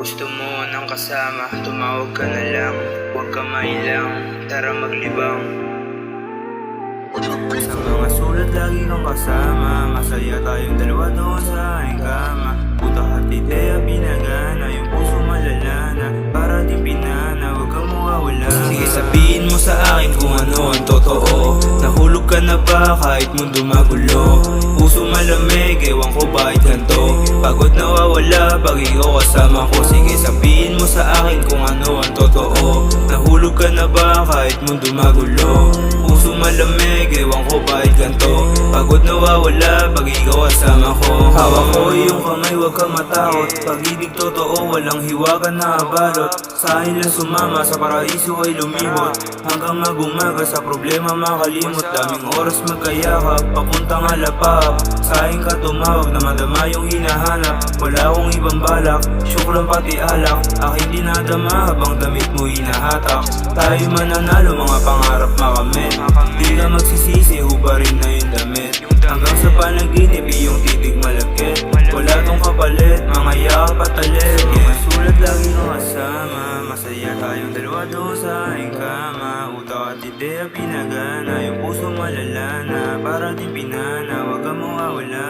gusto mo ng kasama, tumawag ka na lang. Huwag ka mailang, tara maglibang. Sa mga sulat lagi kang kasama, masaya tayong dalawa doon sa aking kama. Buta at ideya pinagana, yung puso malalana, para di pinana, huwag kang mawawala. Sige sabihin mo sa akin kung ano ang totoo. Nahulog ka na ba kahit mundo magulo? Puso malamig, ewan ko bakit ganto. Pagod nawawala pag ikaw kasama ko. Sige sabihin mo sa akin kung ano ang totoo. Nahulog ka na ba kahit mundo magulo? Puso malamig, ewan ko bakit ganto. Pagod nawawala pag ikaw kasama ko. Hawak ko iyong kamay, huwag kang matakot. Pag-ibig totoo, walang hiwagan na abalot. Sa akin lang sumama, sa paraiso ay lumibot. Hanggang mag-umaga, sa problema makalimot. Daming oras magkayakap, papuntang alapap. Sa akin ka tumawag na madama yung hinahanap. Wala akong ibang balak, syok lang pati alak. Aking dinadama habang damit mo hinahatak. Tayo mananalo, mga pangarap makamit. Di ka magsisisi, hubarin na yung damit. Hanggang sa panaginip, iyong titig malagkit. Wala tong kapalit, mga yakap at talit. Mga sulat lagi kang kasama, masaya tayong dalawa doon sa aking kama. Utak at ideya pinagana, yung puso malalana, para din pinana, huwag kang mawawala.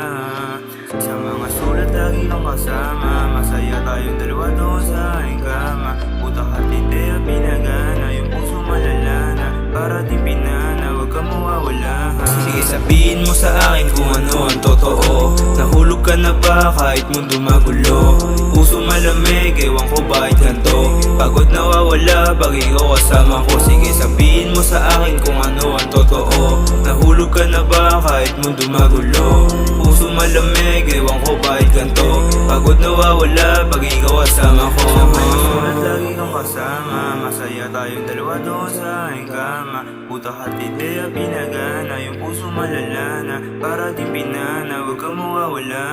Sa mga sulat lagi kang kasama, masaya tayong dalawa doon sa aking kama. Utak at ideya pinagana, yung puso malalana, para din pinana, huwag kang mawawala. Sige sabihin mo sa akin kung ano ang totoo. Nahulog ka na ba kahit mundo magulo? Puso malamig, ewan ko bakit ganto. Pagod nawawala pag ikaw kasama ko. Sige sabihin mo sa akin kung ano ang totoo. Nahulog ka na ba kahit mundo magulo? Puso malamig, ewan ko bakit ganto. Pagod nawawala pag ikaw kasama ko. Sulat lagi kang kasama, masaya tayong dalawa doon sa aking kama. Buta at ideya pinagana, yung puso malalana, para din pinana, huwag kang mawawala.